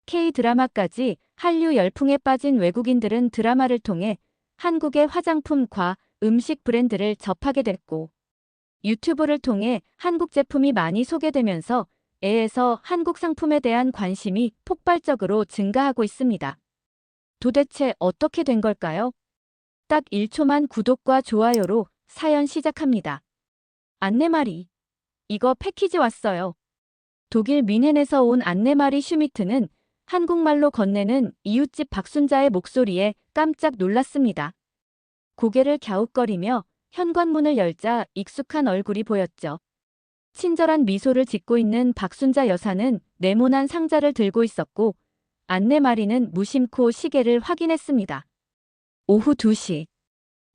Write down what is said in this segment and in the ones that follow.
K-드라마까지 한류 열풍에 빠진 외국인들은 드라마를 통해 한국의 화장품과 음식 브랜드를 접하게 됐고, 유튜브를 통해 한국 제품이 많이 소개되면서 애에서 한국 상품에 대한 관심이 폭발적으로 증가하고 있습니다. 도대체 어떻게 된 걸까요? 딱 1초만 구독과 좋아요로 사연 시작합니다. 안내마리. 이거 패키지 왔어요. 독일 뮌헨에서 온 안네마리 슈미트는 한국말로 건네는 이웃집 박순자의 목소리에 깜짝 놀랐습니다. 고개를 갸웃거리며 현관문을 열자 익숙한 얼굴이 보였죠. 친절한 미소를 짓고 있는 박순자 여사는 네모난 상자를 들고 있었고, 안네마리는 무심코 시계를 확인했습니다. 오후 2시.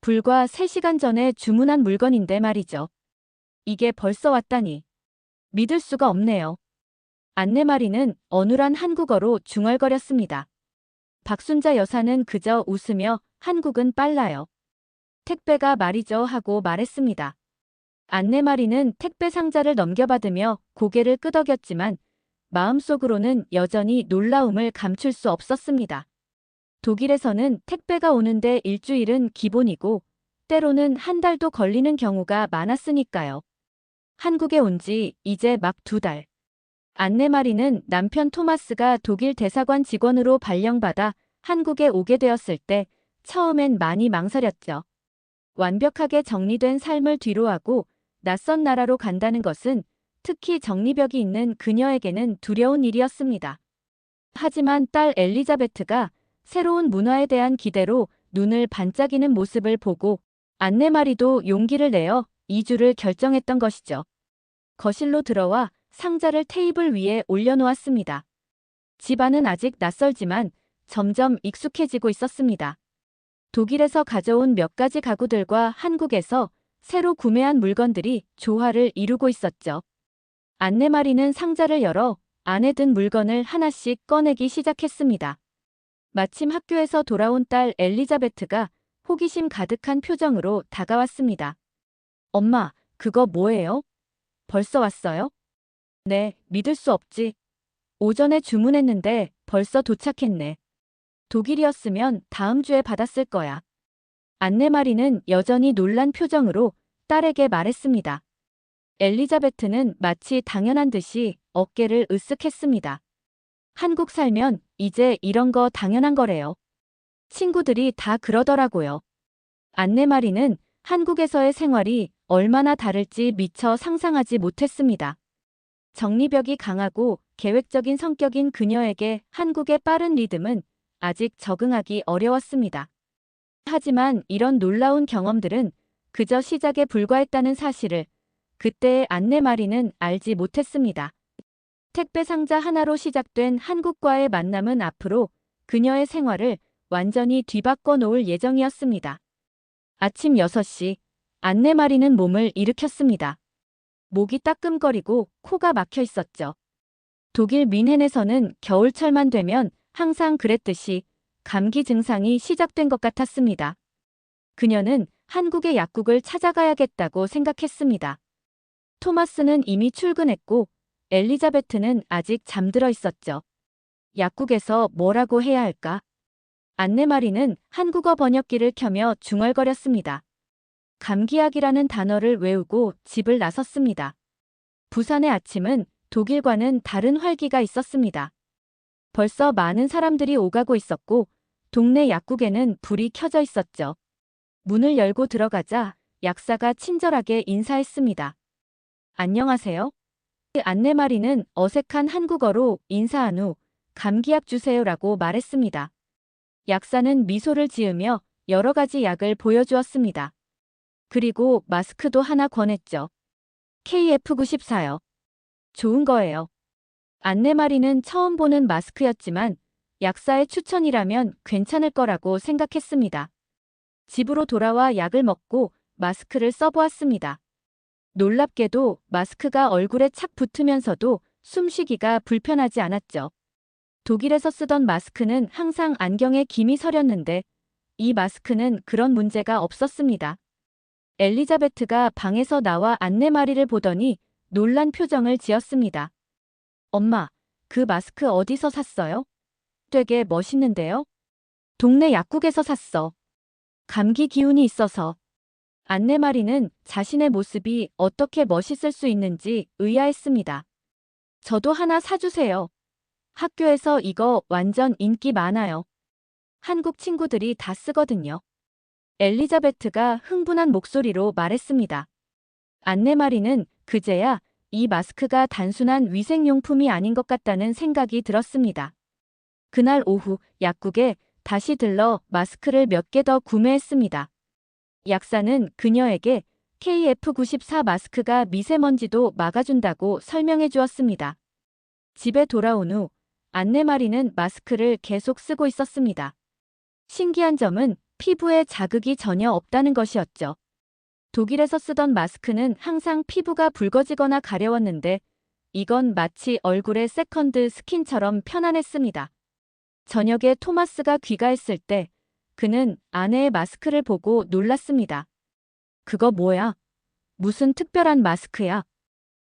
불과 3시간 전에 주문한 물건인데 말이죠. 이게 벌써 왔다니. 믿을 수가 없네요. 안네마리는 어눌한 한국어로 중얼거렸습니다. 박순자 여사는 그저 웃으며 한국은 빨라요. 택배가 말이죠 하고 말했습니다. 안네마리는 택배 상자를 넘겨받으며 고개를 끄덕였지만 마음속으로는 여전히 놀라움을 감출 수 없었습니다. 독일에서는 택배가 오는데 일주일은 기본이고 때로는 한 달도 걸리는 경우가 많았으니까요. 한국에 온 지 이제 막 2달. 안네마리는 남편 토마스가 독일 대사관 직원으로 발령받아 한국에 오게 되었을 때 처음엔 많이 망설였죠. 완벽하게 정리된 삶을 뒤로하고 낯선 나라로 간다는 것은 특히 정리벽이 있는 그녀에게는 두려운 일이었습니다. 하지만 딸 엘리자베트가 새로운 문화에 대한 기대로 눈을 반짝이는 모습을 보고 안네마리도 용기를 내어 이주를 결정했던 것이죠. 거실로 들어와 상자를 테이블 위에 올려놓았습니다. 집안은 아직 낯설지만 점점 익숙해지고 있었습니다. 독일에서 가져온 몇 가지 가구들과 한국에서 새로 구매한 물건들이 조화를 이루고 있었죠. 안네마리는 상자를 열어 안에 든 물건을 하나씩 꺼내기 시작했습니다. 마침 학교에서 돌아온 딸 엘리자베트가 호기심 가득한 표정으로 다가왔습니다. 엄마, 그거 뭐예요? 벌써 왔어요? 네, 믿을 수 없지. 오전에 주문했는데 벌써 도착했네. 독일이었으면 다음 주에 받았을 거야. 안네마리는 여전히 놀란 표정으로 딸에게 말했습니다. 엘리자베트는 마치 당연한 듯이 어깨를 으쓱했습니다. 한국 살면 이제 이런 거 당연한 거래요. 친구들이 다 그러더라고요. 안네마리는 한국에서의 생활이 얼마나 다를지 미처 상상하지 못했습니다. 정리벽이 강하고 계획적인 성격인 그녀에게 한국의 빠른 리듬은 아직 적응하기 어려웠습니다. 하지만 이런 놀라운 경험들은 그저 시작에 불과했다는 사실을 그때의 안네마리는 알지 못했습니다. 택배 상자 하나로 시작된 한국과의 만남은 앞으로 그녀의 생활을 완전히 뒤바꿔 놓을 예정이었습니다. 아침 6시, 안네마리는 몸을 일으켰습니다. 목이 따끔거리고 코가 막혀 있었죠. 독일 뮌헨에서는 겨울철만 되면 항상 그랬듯이 감기 증상이 시작된 것 같았습니다. 그녀는 한국의 약국을 찾아가야겠다고 생각했습니다. 토마스는 이미 출근했고 엘리자베트는 아직 잠들어 있었죠. 약국에서 뭐라고 해야 할까? 안네마리는 한국어 번역기를 켜며 중얼거렸습니다. 감기약이라는 단어를 외우고 집을 나섰습니다. 부산의 아침은 독일과는 다른 활기가 있었습니다. 벌써 많은 사람들이 오가고 있었고 동네 약국에는 불이 켜져 있었죠. 문을 열고 들어가자 약사가 친절하게 인사했습니다. 안녕하세요. 안네마리는 어색한 한국어로 인사한 후 감기약 주세요라고 말했습니다. 약사는 미소를 지으며 여러 가지 약을 보여주었습니다. 그리고 마스크도 하나 권했죠. KF94요. 좋은 거예요. 안네마리는 처음 보는 마스크였지만 약사의 추천이라면 괜찮을 거라고 생각했습니다. 집으로 돌아와 약을 먹고 마스크를 써보았습니다. 놀랍게도 마스크가 얼굴에 착 붙으면서도 숨쉬기가 불편하지 않았죠. 독일에서 쓰던 마스크는 항상 안경에 김이 서렸는데 이 마스크는 그런 문제가 없었습니다. 엘리자베트가 방에서 나와 안네마리를 보더니 놀란 표정을 지었습니다. 엄마, 그 마스크 어디서 샀어요? 되게 멋있는데요? 동네 약국에서 샀어. 감기 기운이 있어서. 안내마리는 자신의 모습이 어떻게 멋있을 수 있는지 의아했습니다. 저도 하나 사주세요. 학교에서 이거 완전 인기 많아요. 한국 친구들이 다 쓰거든요. 엘리자베트가 흥분한 목소리로 말했습니다. 안내마리는 그제야 이 마스크가 단순한 위생용품이 아닌 것 같다는 생각이 들었습니다. 그날 오후 약국에 다시 들러 마스크를 몇 개 더 구매했습니다. 약사는 그녀에게 KF94 마스크가 미세먼지도 막아준다고 설명해 주었습니다. 집에 돌아온 후 안내마리는 마스크를 계속 쓰고 있었습니다. 신기한 점은 피부에 자극이 전혀 없다는 것이었죠. 독일에서 쓰던 마스크는 항상 피부가 붉어지거나 가려웠는데 이건 마치 얼굴의 세컨드 스킨처럼 편안했습니다. 저녁에 토마스가 귀가했을 때 그는 아내의 마스크를 보고 놀랐습니다. 그거 뭐야? 무슨 특별한 마스크야?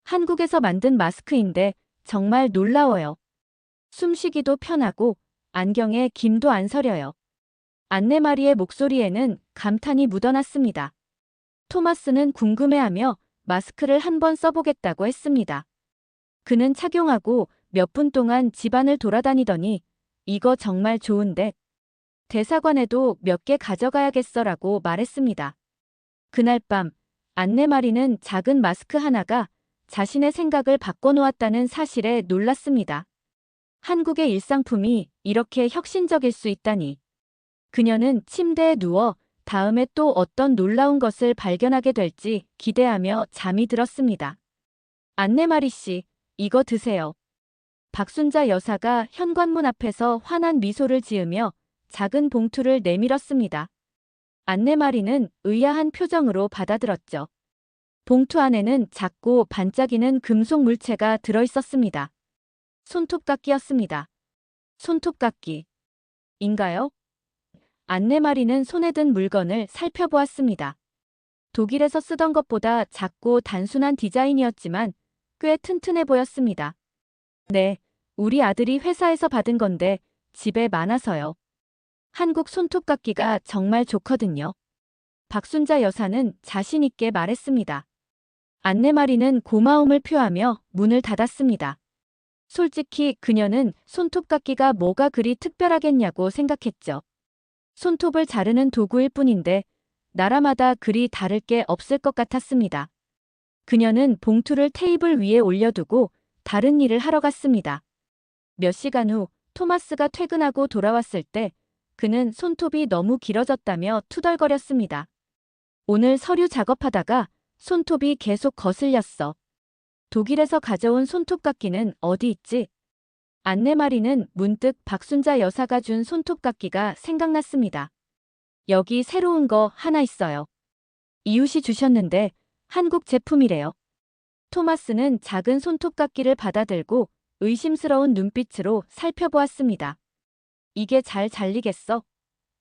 한국에서 만든 마스크인데 정말 놀라워요. 숨쉬기도 편하고 안경에 김도 안 서려요. 안내마리의 목소리에는 감탄이 묻어났습니다. 토마스는 궁금해하며 마스크를 한번 써보겠다고 했습니다. 그는 착용하고 몇 분 동안 집안을 돌아다니더니 이거 정말 좋은데 대사관에도 몇 개 가져가야겠어라고 말했습니다. 그날 밤 안내마리는 작은 마스크 하나가 자신의 생각을 바꿔놓았다는 사실에 놀랐습니다. 한국의 일상품이 이렇게 혁신적일 수 있다니. 그녀는 침대에 누워 다음에 또 어떤 놀라운 것을 발견하게 될지 기대하며 잠이 들었습니다. 안내마리 씨, 이거 드세요. 박순자 여사가 현관문 앞에서 환한 미소를 지으며 작은 봉투를 내밀었습니다. 안내마리는 의아한 표정으로 받아들었죠. 봉투 안에는 작고 반짝이는 금속 물체가 들어있었습니다. 손톱깎이였습니다. 손톱깎이. 인가요? 안내마리는 손에 든 물건을 살펴보았습니다. 독일에서 쓰던 것보다 작고 단순한 디자인이었지만 꽤 튼튼해 보였습니다. 네, 우리 아들이 회사에서 받은 건데 집에 많아서요. 한국 손톱깎이가 정말 좋거든요. 박순자 여사는 자신 있게 말했습니다. 안내마리는 고마움을 표하며 문을 닫았습니다. 솔직히 그녀는 손톱깎이가 뭐가 그리 특별하겠냐고 생각했죠. 손톱을 자르는 도구일 뿐인데 나라마다 그리 다를 게 없을 것 같았습니다. 그녀는 봉투를 테이블 위에 올려두고 다른 일을 하러 갔습니다. 몇 시간 후 토마스가 퇴근하고 돌아왔을 때 그는 손톱이 너무 길어졌다며 투덜거렸습니다. 오늘 서류 작업하다가 손톱이 계속 거슬렸어. 독일에서 가져온 손톱깎이는 어디 있지? 안내마리는 문득 박순자 여사가 준 손톱깎이가 생각났습니다. 여기 새로운 거 하나 있어요. 이웃이 주셨는데 한국 제품이래요. 토마스는 작은 손톱깎이를 받아들고 의심스러운 눈빛으로 살펴보았습니다. 이게 잘 잘리겠어?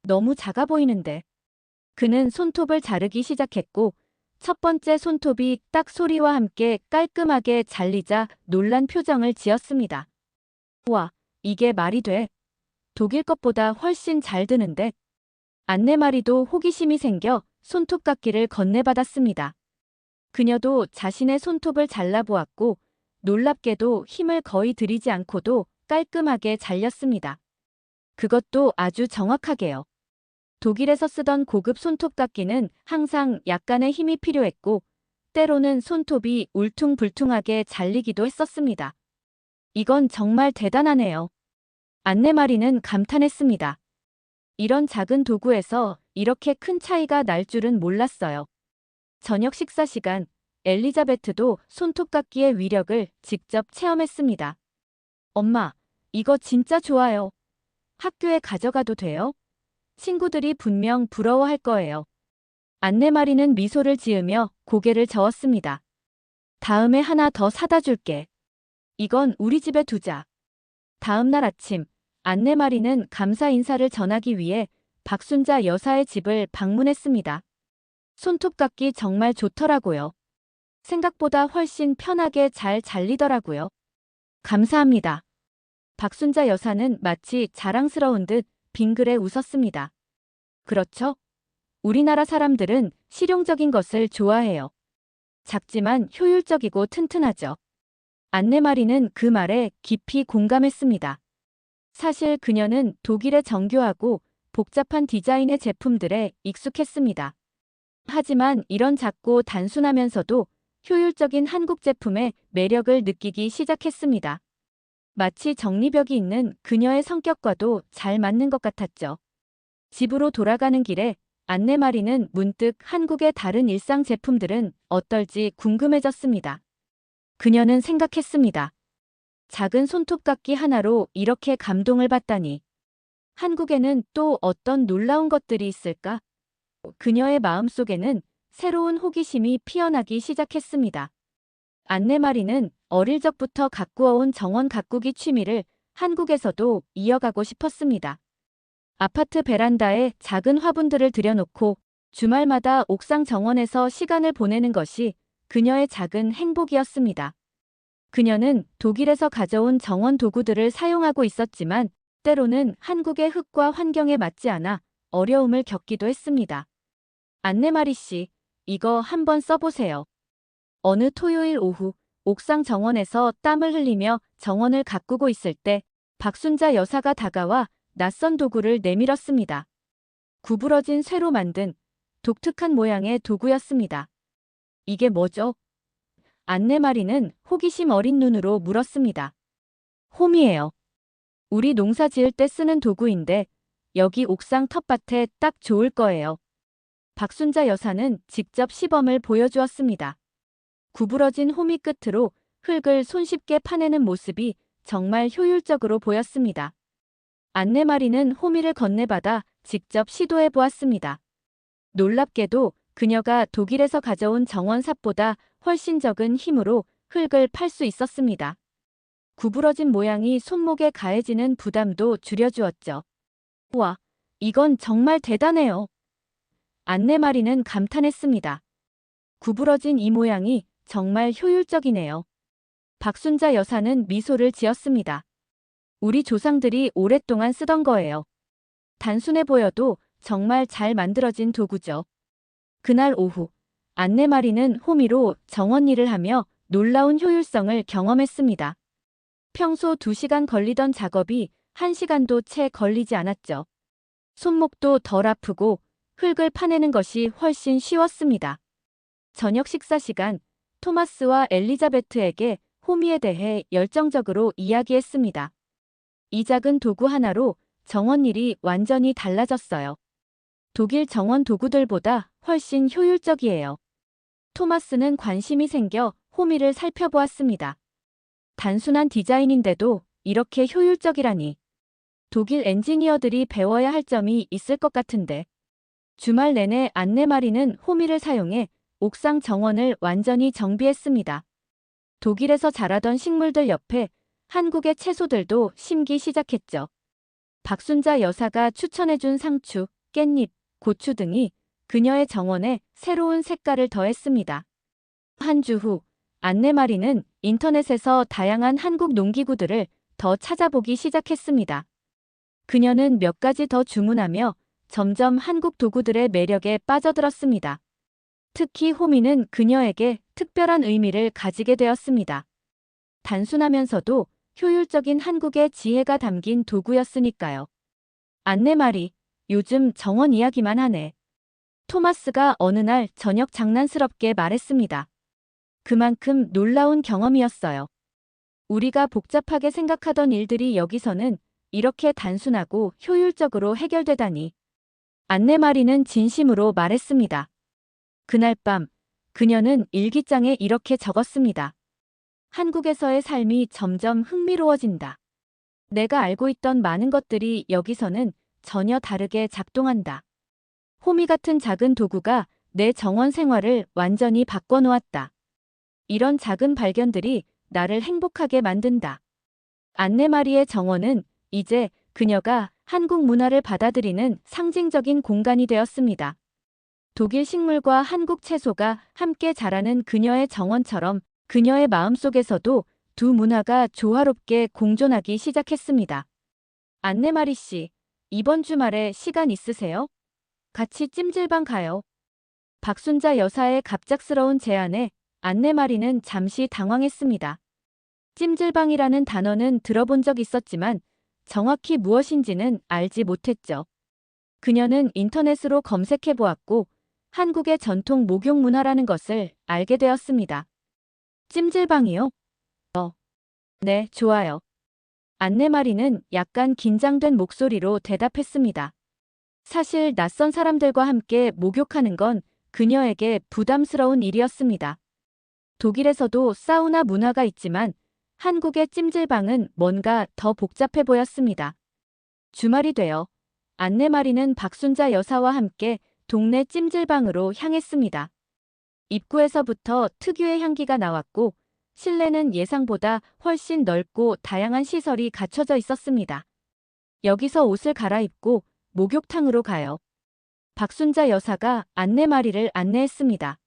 너무 작아 보이는데. 그는 손톱을 자르기 시작했고 첫 번째 손톱이 딱 소리와 함께 깔끔하게 잘리자 놀란 표정을 지었습니다. 우와, 이게 말이 돼? 독일 것보다 훨씬 잘 드는데. 안내마리도 호기심이 생겨 손톱깎이를 건네받았습니다. 그녀도 자신의 손톱을 잘라보았고 놀랍게도 힘을 거의 들이지 않고도 깔끔하게 잘렸습니다. 그것도 아주 정확하게요. 독일에서 쓰던 고급 손톱깎이는 항상 약간의 힘이 필요했고 때로는 손톱이 울퉁불퉁하게 잘리기도 했었습니다. 이건 정말 대단하네요. 안내마리는 감탄했습니다. 이런 작은 도구에서 이렇게 큰 차이가 날 줄은 몰랐어요. 저녁 식사 시간, 엘리자베트도 손톱깎이의 위력을 직접 체험했습니다. 엄마, 이거 진짜 좋아요. 학교에 가져가도 돼요? 친구들이 분명 부러워할 거예요. 안내마리는 미소를 지으며 고개를 저었습니다. 다음에 하나 더 사다 줄게. 이건 우리 집에 두자. 다음 날 아침, 안내마리는 감사 인사를 전하기 위해 박순자 여사의 집을 방문했습니다. 손톱깎이 정말 좋더라고요. 생각보다 훨씬 편하게 잘 잘리더라고요. 감사합니다. 박순자 여사는 마치 자랑스러운 듯 빙그레 웃었습니다. 그렇죠? 우리나라 사람들은 실용적인 것을 좋아해요. 작지만 효율적이고 튼튼하죠. 안내마리는 그 말에 깊이 공감했습니다. 사실 그녀는 독일의 정교하고 복잡한 디자인의 제품들에 익숙했습니다. 하지만 이런 작고 단순하면서도 효율적인 한국 제품의 매력을 느끼기 시작했습니다. 마치 정리벽이 있는 그녀의 성격과도 잘 맞는 것 같았죠. 집으로 돌아가는 길에 안내마리는 문득 한국의 다른 일상 제품들은 어떨지 궁금해졌습니다. 그녀는 생각했습니다. 작은 손톱깎이 하나로 이렇게 감동을 받다니. 한국에는 또 어떤 놀라운 것들이 있을까? 그녀의 마음속에는 새로운 호기심이 피어나기 시작했습니다. 안내마리는 어릴 적부터 가꾸어온 정원 가꾸기 취미를 한국에서도 이어가고 싶었습니다. 아파트 베란다에 작은 화분들을 들여놓고 주말마다 옥상 정원에서 시간을 보내는 것이 그녀의 작은 행복이었습니다. 그녀는 독일에서 가져온 정원 도구들을 사용하고 있었지만 때로는 한국의 흙과 환경에 맞지 않아 어려움을 겪기도 했습니다. 안내마리 씨, 이거 한번 써보세요. 어느 토요일 오후 옥상 정원에서 땀을 흘리며 정원을 가꾸고 있을 때 박순자 여사가 다가와 낯선 도구를 내밀었습니다. 구부러진 쇠로 만든 독특한 모양의 도구였습니다. 이게 뭐죠? 안내마리는 호기심 어린 눈으로 물었습니다. 홈이에요. 우리 농사 지을 때 쓰는 도구인데 여기 옥상 텃밭에 딱 좋을 거예요. 박순자 여사는 직접 시범을 보여주었습니다. 구부러진 호미 끝으로 흙을 손쉽게 파내는 모습이 정말 효율적으로 보였습니다. 안내마리는 호미를 건네받아 직접 시도해 보았습니다. 놀랍게도 그녀가 독일에서 가져온 정원삽보다 훨씬 적은 힘으로 흙을 팔 수 있었습니다. 구부러진 모양이 손목에 가해지는 부담도 줄여주었죠. 와, 이건 정말 대단해요. 안내마리는 감탄했습니다. 구부러진 이 모양이 정말 효율적이네요. 박순자 여사는 미소를 지었습니다. 우리 조상들이 오랫동안 쓰던 거예요. 단순해 보여도 정말 잘 만들어진 도구죠. 그날 오후, 안내마리는 호미로 정원 일을 하며 놀라운 효율성을 경험했습니다. 평소 2시간 걸리던 작업이 1시간도 채 걸리지 않았죠. 손목도 덜 아프고 흙을 파내는 것이 훨씬 쉬웠습니다. 저녁 식사 시간, 토마스와 엘리자베트에게 호미에 대해 열정적으로 이야기했습니다. 이 작은 도구 하나로 정원 일이 완전히 달라졌어요. 독일 정원 도구들보다 훨씬 효율적이에요. 토마스는 관심이 생겨 호미를 살펴보았습니다. 단순한 디자인인데도 이렇게 효율적이라니. 독일 엔지니어들이 배워야 할 점이 있을 것 같은데. 주말 내내 안내마리는 호미를 사용해 옥상 정원을 완전히 정비했습니다. 독일에서 자라던 식물들 옆에 한국의 채소들도 심기 시작했죠. 박순자 여사가 추천해준 상추, 깻잎, 고추 등이 그녀의 정원에 새로운 색깔을 더했습니다. 한 주 후, 안내마리는 인터넷에서 다양한 한국 농기구들을 더 찾아보기 시작했습니다. 그녀는 몇 가지 더 주문하며 점점 한국 도구들의 매력에 빠져들었습니다. 특히 호미는 그녀에게 특별한 의미를 가지게 되었습니다. 단순하면서도 효율적인 한국의 지혜가 담긴 도구였으니까요. 안내마리, 요즘 정원 이야기만 하네. 토마스가 어느 날 저녁 장난스럽게 말했습니다. 그만큼 놀라운 경험이었어요. 우리가 복잡하게 생각하던 일들이 여기서는 이렇게 단순하고 효율적으로 해결되다니. 안내마리는 진심으로 말했습니다. 그날 밤, 그녀는 일기장에 이렇게 적었습니다. 한국에서의 삶이 점점 흥미로워진다. 내가 알고 있던 많은 것들이 여기서는 전혀 다르게 작동한다. 호미 같은 작은 도구가 내 정원 생활을 완전히 바꿔놓았다. 이런 작은 발견들이 나를 행복하게 만든다. 안내마리의 정원은 이제 그녀가 한국 문화를 받아들이는 상징적인 공간이 되었습니다. 독일 식물과 한국 채소가 함께 자라는 그녀의 정원처럼 그녀의 마음속에서도 두 문화가 조화롭게 공존하기 시작했습니다. 안내마리 씨, 이번 주말에 시간 있으세요? 같이 찜질방 가요. 박순자 여사의 갑작스러운 제안에 안내마리는 잠시 당황했습니다. 찜질방이라는 단어는 들어본 적 있었지만 정확히 무엇인지는 알지 못했죠. 그녀는 인터넷으로 검색해 보았고 한국의 전통 목욕 문화라는 것을 알게 되었습니다. 찜질방이요? 네, 좋아요. 안내마리는 약간 긴장된 목소리로 대답했습니다. 사실 낯선 사람들과 함께 목욕하는 건 그녀에게 부담스러운 일이었습니다. 독일에서도 사우나 문화가 있지만 한국의 찜질방은 뭔가 더 복잡해 보였습니다. 주말이 되어 안내마리는 박순자 여사와 함께 동네 찜질방으로 향했습니다. 입구에서부터 특유의 향기가 나왔고 실내는 예상보다 훨씬 넓고 다양한 시설이 갖춰져 있었습니다. 여기서 옷을 갈아입고 목욕탕으로 가요. 박순자 여사가 안내마리를 안내했습니다.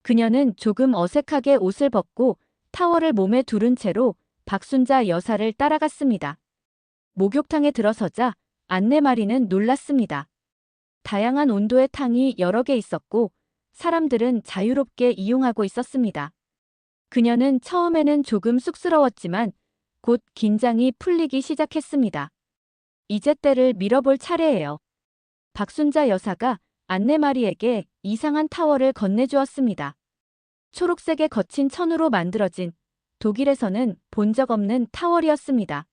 그녀는 조금 어색하게 옷을 벗고 타월을 몸에 두른 채로 박순자 여사를 따라갔습니다. 목욕탕에 들어서자 안내마리는 놀랐습니다. 다양한 온도의 탕이 여러 개 있었고 사람들은 자유롭게 이용하고 있었습니다. 그녀는 처음에는 조금 쑥스러웠지만 곧 긴장이 풀리기 시작했습니다. 이제 때를 밀어볼 차례예요. 박순자 여사가 안내마리에게 이상한 타월을 건네주었습니다. 초록색의 거친 천으로 만들어진 독일에서는 본 적 없는 타월이었습니다.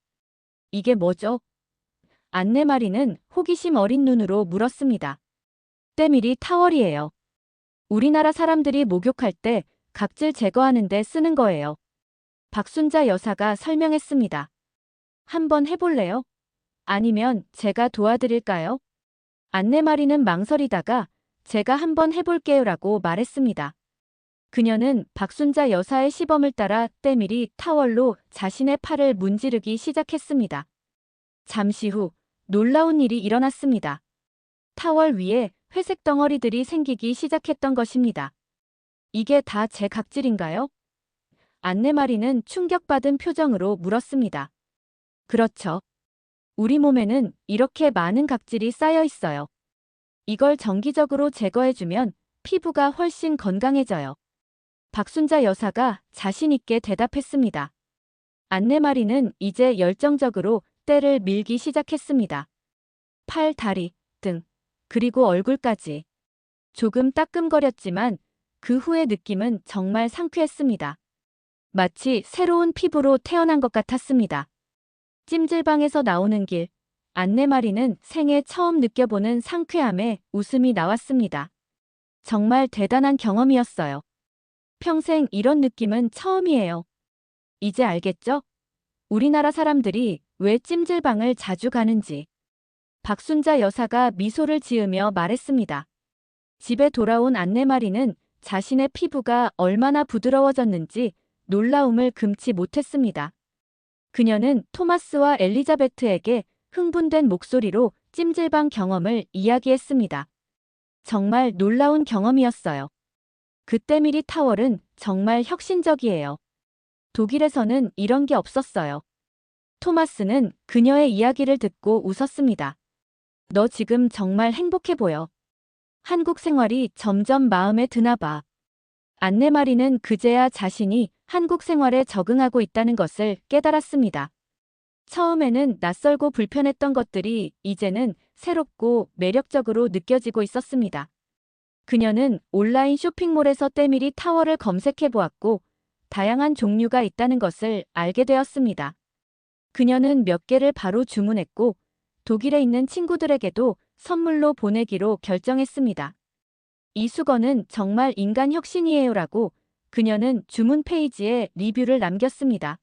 이게 뭐죠? 안내마리는 호기심 어린 눈으로 물었습니다. 때밀이 타월이에요. 우리나라 사람들이 목욕할 때 각질 제거하는 데 쓰는 거예요. 박순자 여사가 설명했습니다. 한번 해볼래요? 아니면 제가 도와드릴까요? 안내마리는 망설이다가 제가 한번 해볼게요라고 말했습니다. 그녀는 박순자 여사의 시범을 따라 때밀이 타월로 자신의 팔을 문지르기 시작했습니다. 잠시 후 놀라운 일이 일어났습니다. 타월 위에 회색 덩어리들이 생기기 시작했던 것입니다. 이게 다 제 각질인가요? 안내마리는 충격받은 표정으로 물었습니다. 그렇죠. 우리 몸에는 이렇게 많은 각질이 쌓여 있어요. 이걸 정기적으로 제거해주면 피부가 훨씬 건강해져요. 박순자 여사가 자신 있게 대답했습니다. 안내마리는 이제 열정적으로 때를 밀기 시작했습니다. 팔, 다리, 등, 그리고 얼굴까지. 조금 따끔거렸지만 그 후의 느낌은 정말 상쾌했습니다. 마치 새로운 피부로 태어난 것 같았습니다. 찜질방에서 나오는 길, 안내마리는 생애 처음 느껴보는 상쾌함에 웃음이 나왔습니다. 정말 대단한 경험이었어요. 평생 이런 느낌은 처음이에요. 이제 알겠죠? 우리나라 사람들이 왜 찜질방을 자주 가는지. 박순자 여사가 미소를 지으며 말했습니다. 집에 돌아온 안내마리는 자신의 피부가 얼마나 부드러워졌는지 놀라움을 금치 못했습니다. 그녀는 토마스와 엘리자베트에게 흥분된 목소리로 찜질방 경험을 이야기했습니다. 정말 놀라운 경험이었어요. 그 때밀이 타월은 정말 혁신적이에요. 독일에서는 이런 게 없었어요. 토마스는 그녀의 이야기를 듣고 웃었습니다. 너 지금 정말 행복해 보여. 한국 생활이 점점 마음에 드나 봐. 안내마리는 그제야 자신이 한국 생활에 적응하고 있다는 것을 깨달았습니다. 처음에는 낯설고 불편했던 것들이 이제는 새롭고 매력적으로 느껴지고 있었습니다. 그녀는 온라인 쇼핑몰에서 때밀이 타월을 검색해 보았고 다양한 종류가 있다는 것을 알게 되었습니다. 그녀는 몇 개를 바로 주문했고 독일에 있는 친구들에게도 선물로 보내기로 결정했습니다. 이 수건은 정말 인간 혁신이에요라고 그녀는 주문 페이지에 리뷰를 남겼습니다.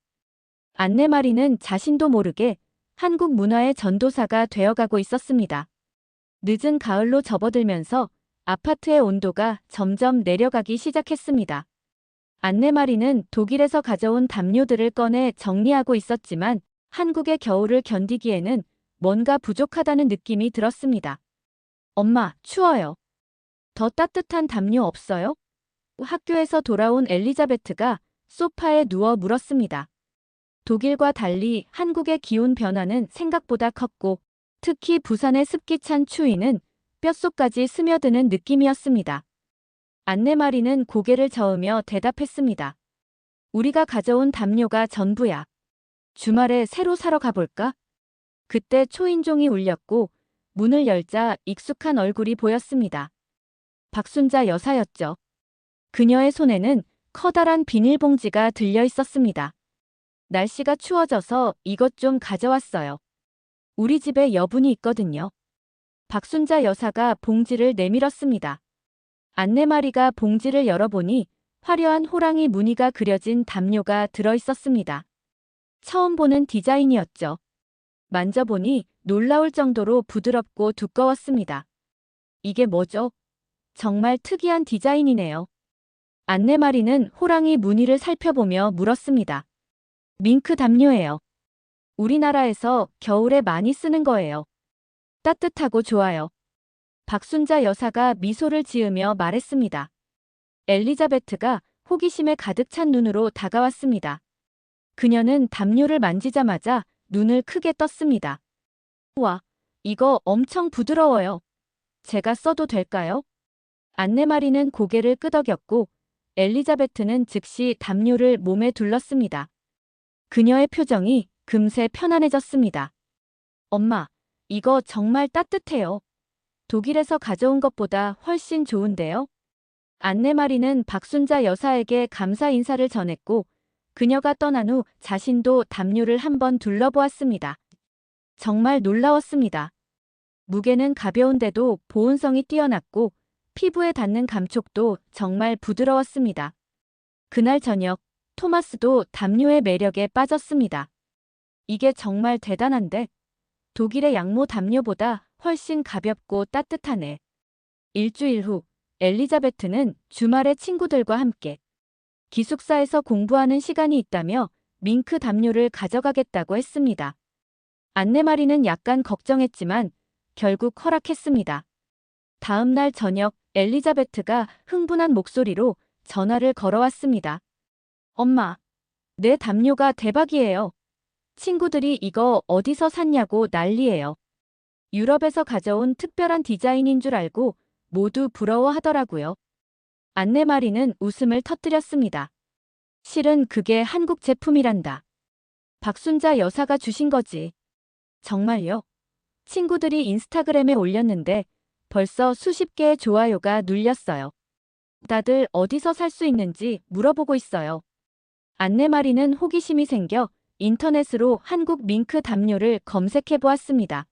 안내마리는 자신도 모르게 한국 문화의 전도사가 되어가고 있었습니다. 늦은 가을로 접어들면서 아파트의 온도가 점점 내려가기 시작했습니다. 안내마리는 독일에서 가져온 담요들을 꺼내 정리하고 있었지만 한국의 겨울을 견디기에는 뭔가 부족하다는 느낌이 들었습니다. 엄마, 추워요. 더 따뜻한 담요 없어요? 학교에서 돌아온 엘리자베트가 소파에 누워 물었습니다. 독일과 달리 한국의 기온 변화는 생각보다 컸고 특히 부산의 습기찬 추위는 뼛속까지 스며드는 느낌이었습니다. 안내마리는 고개를 저으며 대답했습니다. 우리가 가져온 담요가 전부야. 주말에 새로 사러 가볼까? 그때 초인종이 울렸고 문을 열자 익숙한 얼굴이 보였습니다. 박순자 여사였죠. 그녀의 손에는 커다란 비닐봉지가 들려 있었습니다. 날씨가 추워져서 이것 좀 가져왔어요. 우리 집에 여분이 있거든요. 박순자 여사가 봉지를 내밀었습니다. 안내마리가 봉지를 열어보니 화려한 호랑이 무늬가 그려진 담요가 들어있었습니다. 처음 보는 디자인이었죠. 만져보니 놀라울 정도로 부드럽고 두꺼웠습니다. 이게 뭐죠? 정말 특이한 디자인이네요. 안내마리는 호랑이 무늬를 살펴보며 물었습니다. 밍크 담요예요. 우리나라에서 겨울에 많이 쓰는 거예요. 따뜻하고 좋아요. 박순자 여사가 미소를 지으며 말했습니다. 엘리자베트가 호기심에 가득 찬 눈으로 다가왔습니다. 그녀는 담요를 만지자마자 눈을 크게 떴습니다. 우와, 이거 엄청 부드러워요. 제가 써도 될까요? 안내마리는 고개를 끄덕였고 엘리자베트는 즉시 담요를 몸에 둘렀습니다. 그녀의 표정이 금세 편안해졌습니다. 엄마, 이거 정말 따뜻해요. 독일에서 가져온 것보다 훨씬 좋은데요? 안내마리는 박순자 여사에게 감사 인사를 전했고 그녀가 떠난 후 자신도 담요를 한번 둘러보았습니다. 정말 놀라웠습니다. 무게는 가벼운데도 보온성이 뛰어났고 피부에 닿는 감촉도 정말 부드러웠습니다. 그날 저녁 토마스도 담요의 매력에 빠졌습니다. 이게 정말 대단한데 독일의 양모 담요보다 훨씬 가볍고 따뜻하네. 일주일 후 엘리자베트는 주말에 친구들과 함께 기숙사에서 공부하는 시간이 있다며 밍크 담요를 가져가겠다고 했습니다. 안내마리는 약간 걱정했지만 결국 허락했습니다. 다음 날 저녁 엘리자베트가 흥분한 목소리로 전화를 걸어왔습니다. 엄마, 내 담요가 대박이에요. 친구들이 이거 어디서 샀냐고 난리예요. 유럽에서 가져온 특별한 디자인인 줄 알고 모두 부러워하더라고요. 안내마리는 웃음을 터뜨렸습니다. 실은 그게 한국 제품이란다. 박순자 여사가 주신 거지. 정말요? 친구들이 인스타그램에 올렸는데 벌써 수십 개의 좋아요가 눌렸어요. 다들 어디서 살 수 있는지 물어보고 있어요. 안내마리는 호기심이 생겨 인터넷으로 한국 밍크 담요를 검색해 보았습니다.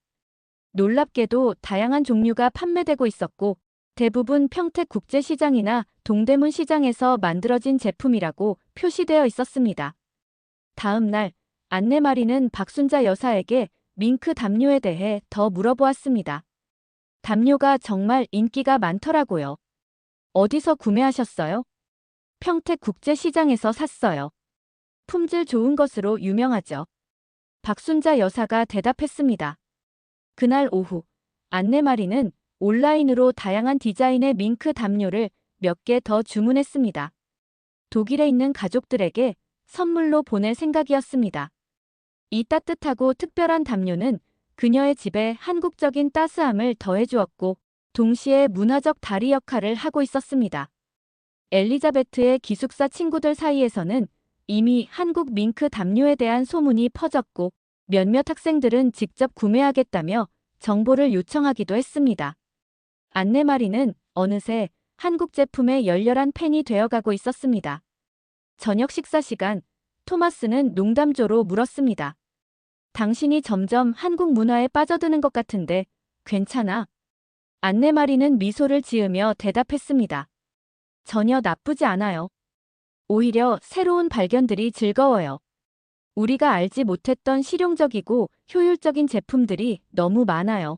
놀랍게도 다양한 종류가 판매되고 있었고 대부분 평택국제시장이나 동대문 시장에서 만들어진 제품이라고 표시되어 있었습니다. 다음 날 안내마리는 박순자 여사에게 밍크 담요에 대해 더 물어보았습니다. 담요가 정말 인기가 많더라고요. 어디서 구매하셨어요? 평택국제시장에서 샀어요. 품질 좋은 것으로 유명하죠. 박순자 여사가 대답했습니다. 그날 오후 안내마리는 온라인으로 다양한 디자인의 밍크 담요를 몇 개 더 주문했습니다. 독일에 있는 가족들에게 선물로 보낼 생각이었습니다. 이 따뜻하고 특별한 담요는 그녀의 집에 한국적인 따스함을 더해주었고 동시에 문화적 다리 역할을 하고 있었습니다. 엘리자베트의 기숙사 친구들 사이에서는 이미 한국 밍크 담요에 대한 소문이 퍼졌고 몇몇 학생들은 직접 구매하겠다며 정보를 요청하기도 했습니다. 안내마리는 어느새 한국 제품의 열렬한 팬이 되어가고 있었습니다. 저녁 식사 시간, 토마스는 농담조로 물었습니다. 당신이 점점 한국 문화에 빠져드는 것 같은데 괜찮아? 안내마리는 미소를 지으며 대답했습니다. 전혀 나쁘지 않아요. 오히려 새로운 발견들이 즐거워요. 우리가 알지 못했던 실용적이고 효율적인 제품들이 너무 많아요.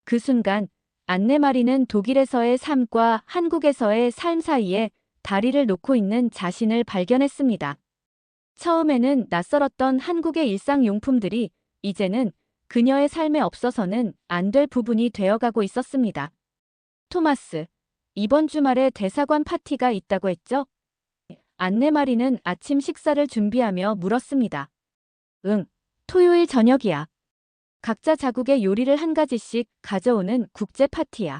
그 순간 안내마리는 독일에서의 삶과 한국에서의 삶 사이에 다리를 놓고 있는 자신을 발견했습니다. 처음에는 낯설었던 한국의 일상용품들이 이제는 그녀의 삶에 없어서는 안 될 부분이 되어가고 있었습니다. 토마스, 이번 주말에 대사관 파티가 있다고 했죠? 안내마리는 아침 식사를 준비하며 물었습니다. 응, 토요일 저녁이야. 각자 자국의 요리를 한 가지씩 가져오는 국제 파티야.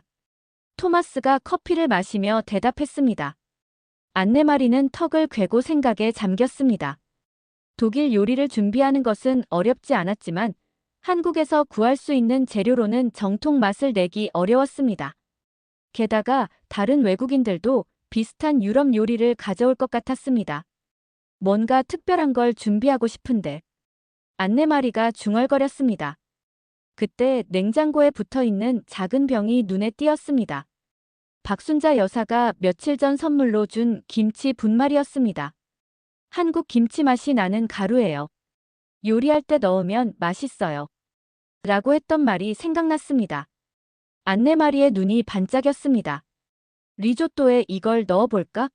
토마스가 커피를 마시며 대답했습니다. 안내마리는 턱을 괴고 생각에 잠겼습니다. 독일 요리를 준비하는 것은 어렵지 않았지만 한국에서 구할 수 있는 재료로는 정통 맛을 내기 어려웠습니다. 게다가 다른 외국인들도 비슷한 유럽 요리를 가져올 것 같았습니다. 뭔가 특별한 걸 준비하고 싶은데 안내마리가 중얼거렸습니다. 그때 냉장고에 붙어 있는 작은 병이 눈에 띄었습니다. 박순자 여사가 며칠 전 선물로 준 김치 분말이었습니다. 한국 김치 맛이 나는 가루예요. 요리할 때 넣으면 맛있어요. 라고 했던 말이 생각났습니다. 안내마리의 눈이 반짝였습니다. 리조또에 이걸 넣어볼까?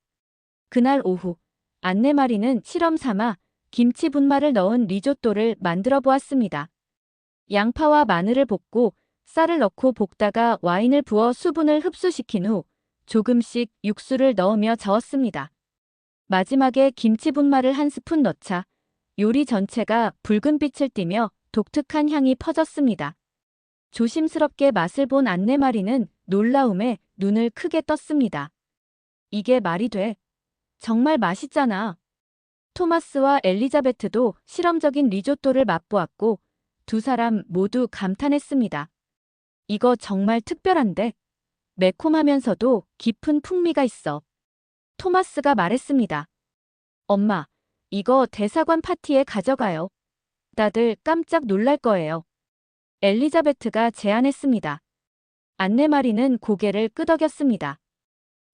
그날 오후, 안내마리는 실험 삼아 김치 분말을 넣은 리조또를 만들어 보았습니다. 양파와 마늘을 볶고 쌀을 넣고 볶다가 와인을 부어 수분을 흡수시킨 후 조금씩 육수를 넣으며 저었습니다. 마지막에 김치 분말을 한 스푼 넣자 요리 전체가 붉은 빛을 띠며 독특한 향이 퍼졌습니다. 조심스럽게 맛을 본 안내마리는 놀라움에 눈을 크게 떴습니다. 이게 말이 돼? 정말 맛있잖아. 토마스와 엘리자베트도 실험적인 리조또를 맛보았고 두 사람 모두 감탄했습니다. 이거 정말 특별한데? 매콤하면서도 깊은 풍미가 있어. 토마스가 말했습니다. 엄마, 이거 대사관 파티에 가져가요. 다들 깜짝 놀랄 거예요. 엘리자베트가 제안했습니다. 안내마리는 고개를 끄덕였습니다.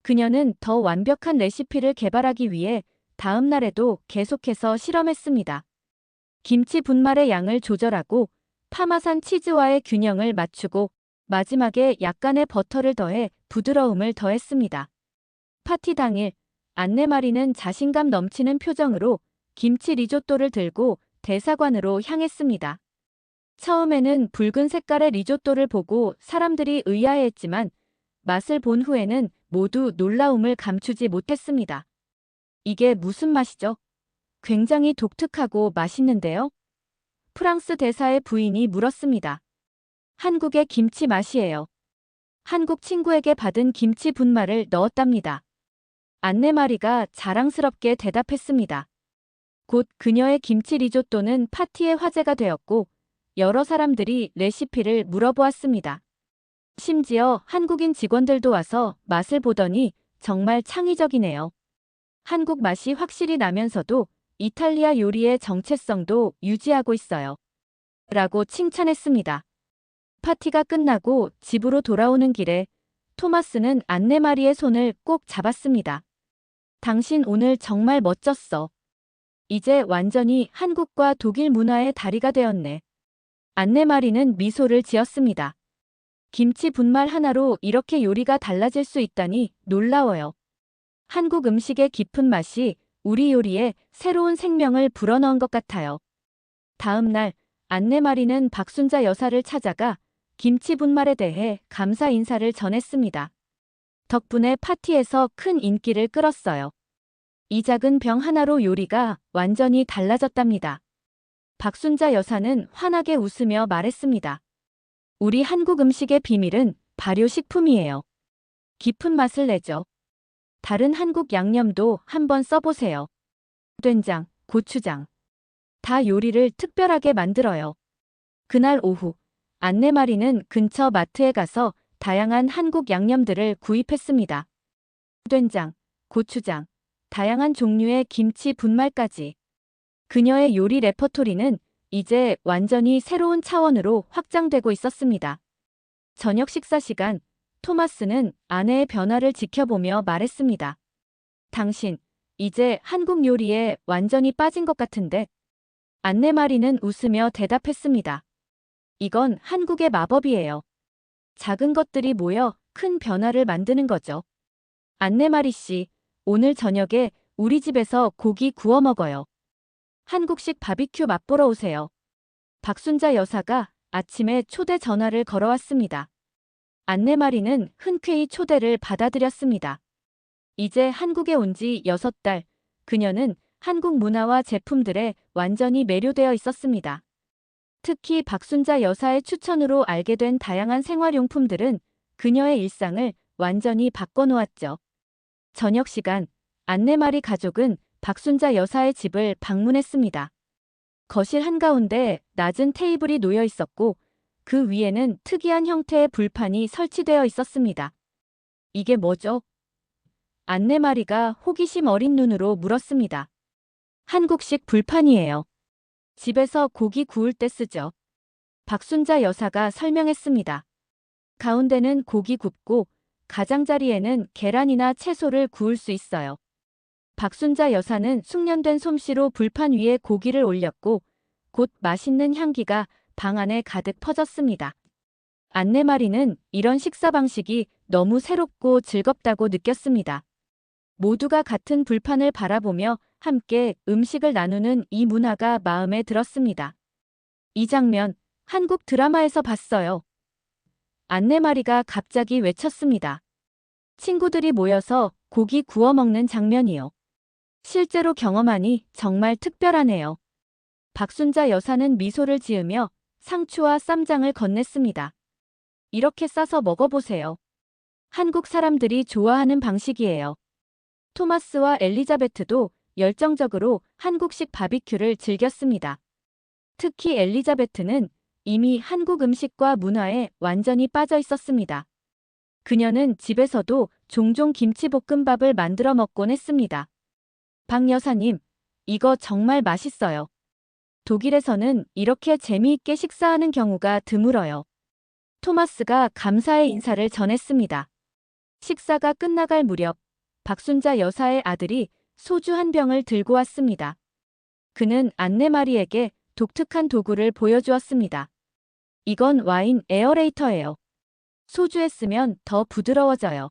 그녀는 더 완벽한 레시피를 개발하기 위해 다음 날에도 계속해서 실험했습니다. 김치 분말의 양을 조절하고 파마산 치즈와의 균형을 맞추고 마지막에 약간의 버터를 더해 부드러움을 더했습니다. 파티 당일, 안내마리는 자신감 넘치는 표정으로 김치 리조또를 들고 대사관으로 향했습니다. 처음에는 붉은 색깔의 리조또를 보고 사람들이 의아해했지만 맛을 본 후에는 모두 놀라움을 감추지 못했습니다. 이게 무슨 맛이죠? 굉장히 독특하고 맛있는데요? 프랑스 대사의 부인이 물었습니다. 한국의 김치 맛이에요. 한국 친구에게 받은 김치 분말을 넣었답니다. 안내마리가 자랑스럽게 대답했습니다. 곧 그녀의 김치 리조또는 파티의 화제가 되었고 여러 사람들이 레시피를 물어보았습니다. 심지어 한국인 직원들도 와서 맛을 보더니 정말 창의적이네요. 한국 맛이 확실히 나면서도 이탈리아 요리의 정체성도 유지하고 있어요. 라고 칭찬했습니다. 파티가 끝나고 집으로 돌아오는 길에 토마스는 안내마리의 손을 꼭 잡았습니다. 당신 오늘 정말 멋졌어. 이제 완전히 한국과 독일 문화의 다리가 되었네. 안내마리는 미소를 지었습니다. 김치 분말 하나로 이렇게 요리가 달라질 수 있다니 놀라워요. 한국 음식의 깊은 맛이 우리 요리에 새로운 생명을 불어넣은 것 같아요. 다음 날 안내마리는 박순자 여사를 찾아가 김치 분말에 대해 감사 인사를 전했습니다. 덕분에 파티에서 큰 인기를 끌었어요. 이 작은 병 하나로 요리가 완전히 달라졌답니다. 박순자 여사는 환하게 웃으며 말했습니다. 우리 한국 음식의 비밀은 발효식품이에요. 깊은 맛을 내죠. 다른 한국 양념도 한번 써보세요. 된장, 고추장. 다 요리를 특별하게 만들어요. 그날 오후, 안내마리는 근처 마트에 가서 다양한 한국 양념들을 구입했습니다. 된장, 고추장, 다양한 종류의 김치 분말까지. 그녀의 요리 레퍼토리는 이제 완전히 새로운 차원으로 확장되고 있었습니다. 저녁 식사 시간, 토마스는 아내의 변화를 지켜보며 말했습니다. 당신, 이제 한국 요리에 완전히 빠진 것 같은데. 안내마리는 웃으며 대답했습니다. 이건 한국의 마법이에요. 작은 것들이 모여 큰 변화를 만드는 거죠. 안내마리 씨, 오늘 저녁에 우리 집에서 고기 구워 먹어요. 한국식 바비큐 맛보러 오세요. 박순자 여사가 아침에 초대 전화를 걸어왔습니다. 안내마리는 흔쾌히 초대를 받아들였습니다. 이제 한국에 온 지 6달, 그녀는 한국 문화와 제품들에 완전히 매료되어 있었습니다. 특히 박순자 여사의 추천으로 알게 된 다양한 생활용품들은 그녀의 일상을 완전히 바꿔놓았죠. 저녁 시간, 안내마리 가족은 박순자 여사의 집을 방문했습니다. 거실 한가운데 낮은 테이블이 놓여 있었고 그 위에는 특이한 형태의 불판이 설치되어 있었습니다. 이게 뭐죠? 안내마리가 호기심 어린 눈으로 물었습니다. 한국식 불판이에요. 집에서 고기 구울 때 쓰죠. 박순자 여사가 설명했습니다. 가운데는 고기 굽고 가장자리에는 계란이나 채소를 구울 수 있어요. 박순자 여사는 숙련된 솜씨로 불판 위에 고기를 올렸고 곧 맛있는 향기가 방 안에 가득 퍼졌습니다. 안내마리는 이런 식사 방식이 너무 새롭고 즐겁다고 느꼈습니다. 모두가 같은 불판을 바라보며 함께 음식을 나누는 이 문화가 마음에 들었습니다. 이 장면, 한국 드라마에서 봤어요. 안내마리가 갑자기 외쳤습니다. 친구들이 모여서 고기 구워 먹는 장면이요. 실제로 경험하니 정말 특별하네요. 박순자 여사는 미소를 지으며 상추와 쌈장을 건넸습니다. 이렇게 싸서 먹어보세요. 한국 사람들이 좋아하는 방식이에요. 토마스와 엘리자베트도 열정적으로 한국식 바비큐를 즐겼습니다. 특히 엘리자베트는 이미 한국 음식과 문화에 완전히 빠져 있었습니다. 그녀는 집에서도 종종 김치볶음밥을 만들어 먹곤 했습니다. 박 여사님, 이거 정말 맛있어요. 독일에서는 이렇게 재미있게 식사하는 경우가 드물어요. 토마스가 감사의 인사를 전했습니다. 식사가 끝나갈 무렵 박순자 여사의 아들이 소주 한 병을 들고 왔습니다. 그는 안내마리에게 독특한 도구를 보여주었습니다. 이건 와인 에어레이터예요. 소주에 쓰면 더 부드러워져요.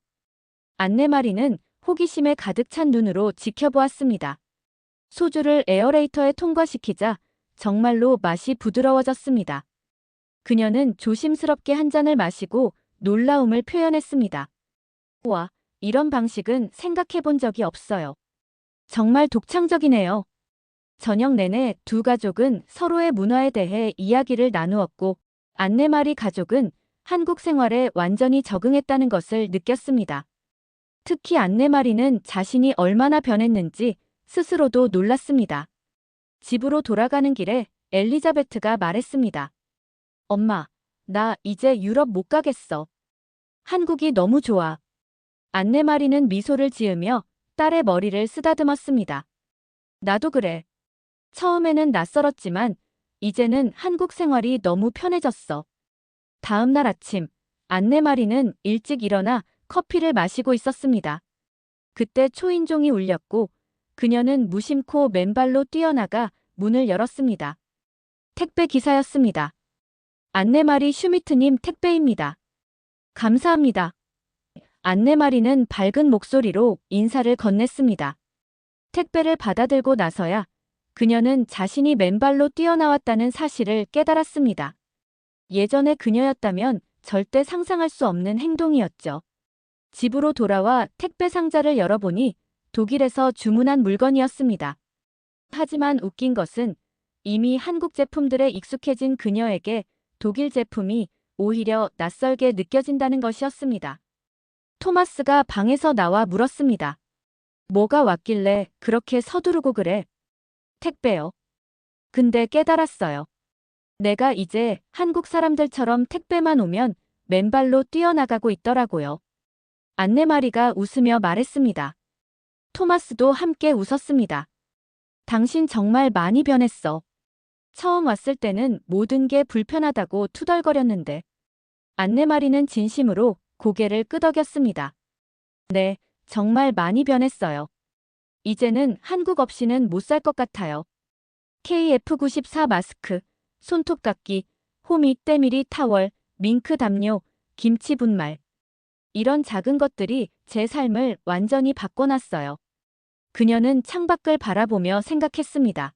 안내마리는 호기심에 가득 찬 눈으로 지켜보았습니다. 소주를 에어레이터에 통과시키자 정말로 맛이 부드러워졌습니다. 그녀는 조심스럽게 한 잔을 마시고 놀라움을 표현했습니다. 와, 이런 방식은 생각해 본 적이 없어요. 정말 독창적이네요. 저녁 내내 두 가족은 서로의 문화에 대해 이야기를 나누었고 안내마리 가족은 한국 생활에 완전히 적응했다는 것을 느꼈습니다. 특히 안내마리는 자신이 얼마나 변했는지 스스로도 놀랐습니다. 집으로 돌아가는 길에 엘리자베트가 말했습니다. 엄마, 나 이제 유럽 못 가겠어. 한국이 너무 좋아. 안내마리는 미소를 지으며 딸의 머리를 쓰다듬었습니다. 나도 그래. 처음에는 낯설었지만 이제는 한국 생활이 너무 편해졌어. 다음 날 아침, 안내마리는 일찍 일어나 커피를 마시고 있었습니다. 그때 초인종이 울렸고 그녀는 무심코 맨발로 뛰어나가 문을 열었습니다. 택배 기사였습니다. 안내마리 슈미트님 택배입니다. 감사합니다. 안내마리는 밝은 목소리로 인사를 건넸습니다. 택배를 받아들고 나서야 그녀는 자신이 맨발로 뛰어나왔다는 사실을 깨달았습니다. 예전의 그녀였다면 절대 상상할 수 없는 행동이었죠. 집으로 돌아와 택배 상자를 열어보니 독일에서 주문한 물건이었습니다. 하지만 웃긴 것은 이미 한국 제품들에 익숙해진 그녀에게 독일 제품이 오히려 낯설게 느껴진다는 것이었습니다. 토마스가 방에서 나와 물었습니다. 뭐가 왔길래 그렇게 서두르고 그래? 택배요. 근데 깨달았어요. 내가 이제 한국 사람들처럼 택배만 오면 맨발로 뛰어나가고 있더라고요. 안내마리가 웃으며 말했습니다. 토마스도 함께 웃었습니다. 당신 정말 많이 변했어. 처음 왔을 때는 모든 게 불편하다고 투덜거렸는데. 안내마리는 진심으로 고개를 끄덕였습니다. 네, 정말 많이 변했어요. 이제는 한국 없이는 못 살 것 같아요. KF94 마스크, 손톱깎이, 호미 때밀이 타월, 밍크 담요, 김치 분말. 이런 작은 것들이 제 삶을 완전히 바꿔놨어요. 그녀는 창밖을 바라보며 생각했습니다.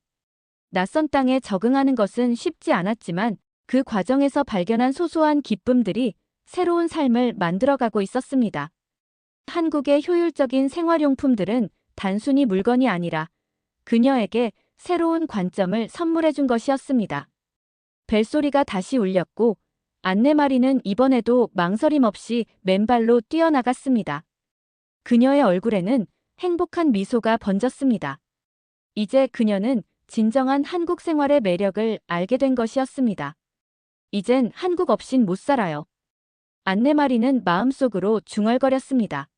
낯선 땅에 적응하는 것은 쉽지 않았지만 그 과정에서 발견한 소소한 기쁨들이 새로운 삶을 만들어가고 있었습니다. 한국의 효율적인 생활용품들은 단순히 물건이 아니라 그녀에게 새로운 관점을 선물해 준 것이었습니다. 벨소리가 다시 울렸고 안내마리는 이번에도 망설임 없이 맨발로 뛰어나갔습니다. 그녀의 얼굴에는 행복한 미소가 번졌습니다. 이제 그녀는 진정한 한국 생활의 매력을 알게 된 것이었습니다. 이젠 한국 없인 못 살아요. 안내마리는 마음속으로 중얼거렸습니다.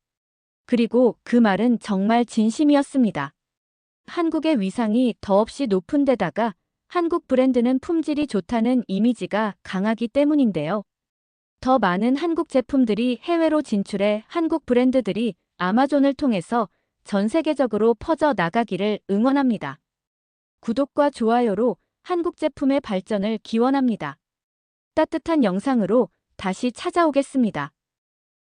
그리고 그 말은 정말 진심이었습니다. 한국의 위상이 더없이 높은 데다가 한국 브랜드는 품질이 좋다는 이미지가 강하기 때문인데요. 더 많은 한국 제품들이 해외로 진출해 한국 브랜드들이 아마존을 통해서 전 세계적으로 퍼져 나가기를 응원합니다. 구독과 좋아요로 한국 제품의 발전을 기원합니다. 따뜻한 영상으로 다시 찾아오겠습니다.